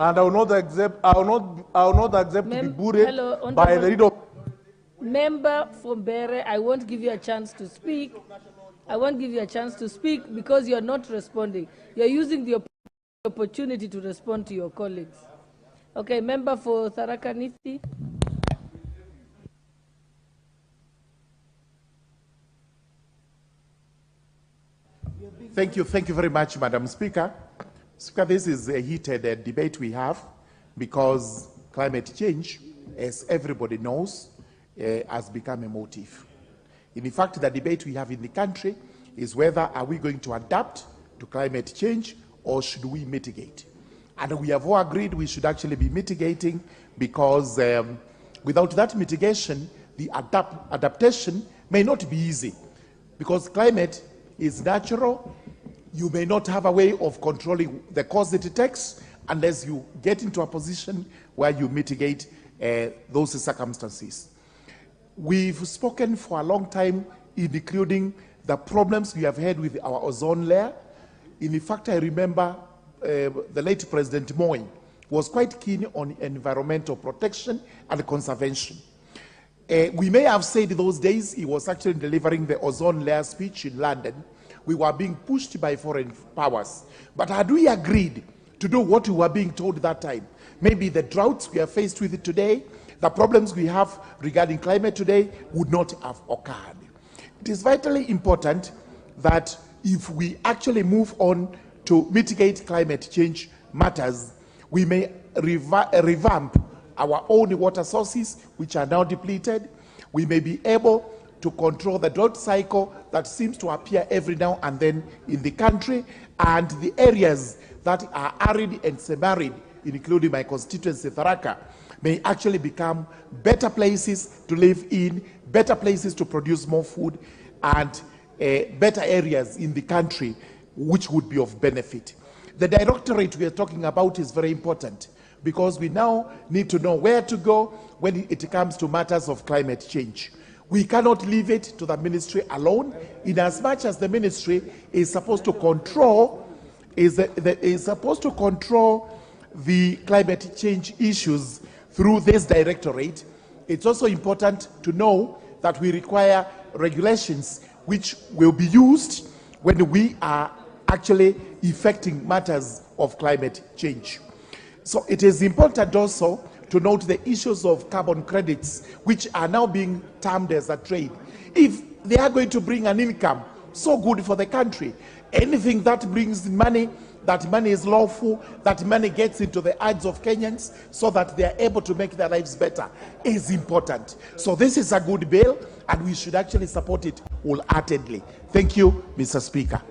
And I will not accept to be bullied by the leader. Member from Bere, I won't give you a chance to speak. I won't give you a chance to speak because you're not responding. You're using the opportunity to respond to your colleagues. Okay, member for Tharaka Nithi. Thank you very much, Madam Speaker. Speaker, this is a heated debate we have because climate change, as everybody knows, has become a motive. In fact, the debate we have in the country is whether are we going to adapt to climate change or should we mitigate? And we have all agreed we should actually be mitigating because without that mitigation, the adaptation may not be easy because climate is natural. You may not have a way of controlling the cost it takes unless you get into a position where you mitigate those circumstances. We've spoken for a long time, including the problems we have had with our ozone layer. In fact, I remember the late President Moi was quite keen on environmental protection and conservation. We may have said those days he was actually delivering the ozone layer speech in London. We were being pushed by foreign powers. But had we agreed to do what we were being told that time, maybe the droughts we are faced with today, the problems we have regarding climate today would not have occurred. It is vitally important that if we actually move on to mitigate climate change matters, we may revamp our own water sources, which are now depleted. We may be able to control the drought cycle that seems to appear every now and then in the country, and the areas that are arid and semi-arid, including my constituency, Tharaka, may actually become better places to live in, better places to produce more food, and better areas in the country which would be of benefit. The directorate we are talking about is very important because we now need to know where to go when it comes to matters of climate change. We cannot leave it to the ministry alone, in as much as the ministry is supposed to control the climate change issues through this directorate. It's also important to know that we require regulations which will be used when we are actually effecting matters of climate change. So it is important also to note the issues of carbon credits, which are now being termed as a trade. If they are going to bring an income so good for the country, anything that brings money, that money is lawful, that money gets into the hands of Kenyans so that they are able to make their lives better is important. So this is a good bill and we should actually support it wholeheartedly. Thank you, Mr. Speaker.